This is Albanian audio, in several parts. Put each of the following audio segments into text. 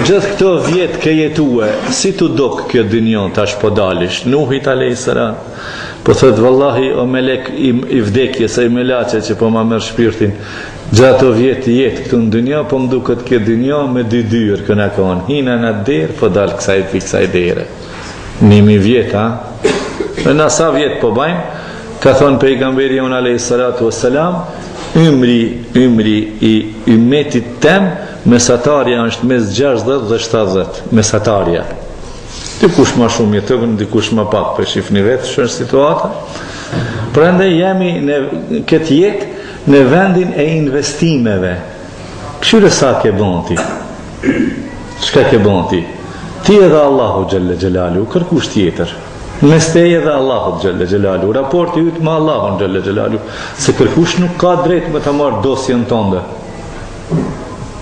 Gjithë këto vjetë ke jetue, si të dok kjo dynjon tash po dalish? Nuhit a.s. Po thëtë vallahi o melek i vdekjes, e i melace që po ma mërë shpirtin, gjatë ato vjetë jetë këtu në dynja, po më duket kjo dynja me dy dyrë këna konë. Hina në derë, po dalë kësaj dere. 1000 vjetë, ha? Dhe na sa vjetë po bajmë, ka thonë pejgamberi unë a.s. Ymri i ummetit tem, mesatarja është mes 60 dhe 70, mesatarja. Dikush ma shumë jetëvën, dikush ma pak, për shifni vetë, që është situata. Prandaj jemi në këtë jetë në vendin e investimeve. Këshyre sa ke bon ti? Shka ke bon ti? Ti edhe Allahu Gjelle Gjelalu, kërkush tjetër. Mes teje dhe Allahu Gjelle Gjelalu, raporti ytë me Allahun Gjelle Gjelalu, se kërkush nuk ka drejt me të marrë dosjen tënde.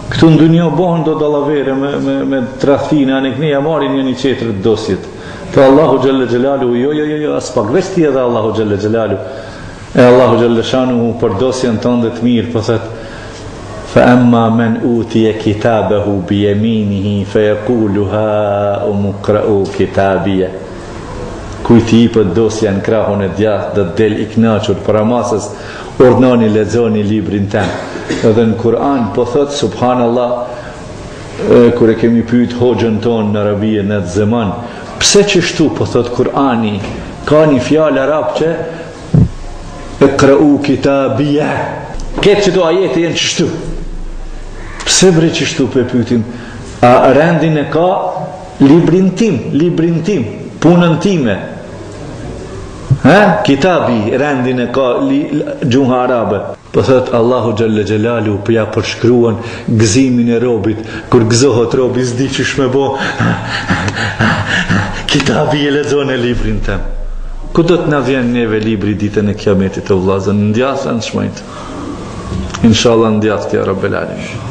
Këtu në dunjo bohën do dalavere me trafine, anë kënija marin një qetër të dosjet. Të Allahu Gjelle Gjelalu, jo, as pak veç ti edhe Allahu Gjelle Gjelalu. E Allahu Gjelle Shanu për dosjen tënde të mirë, po thët, fa emma men utije kitabehu bi jeminihi, fe jekulu ha mukra'u kitabije. Kujti i për dosja në krahun e djath dhe del i knaqur për amasës ordnoni lexoni librin tem. Edhe në Kur'an po thot subhanallah, kur e kemi pyet hoxhën tonë në Arabie në atë zaman, pse çështu po thot Kur'ani, ka një fjalë arab që iqra'u kitabiyya. Këtë çdo ajete janë çështu. Pse bre çështu po pyetim? A rendin e ka librin tim, punën time. Kitabi, rendin e ka gjuha arabe. Po thët Allahu Gjelle Gjelalu për ja përshkruan gëzimin e robit, kur gëzohet robi s'di që shme bo, kitabi e lexon e librin tem. Ku do të na vjen neve libri ditën e kiametit të vllazën? Ndjasën shmajt. Inshallah ndjasë ja Rabbel Alamin.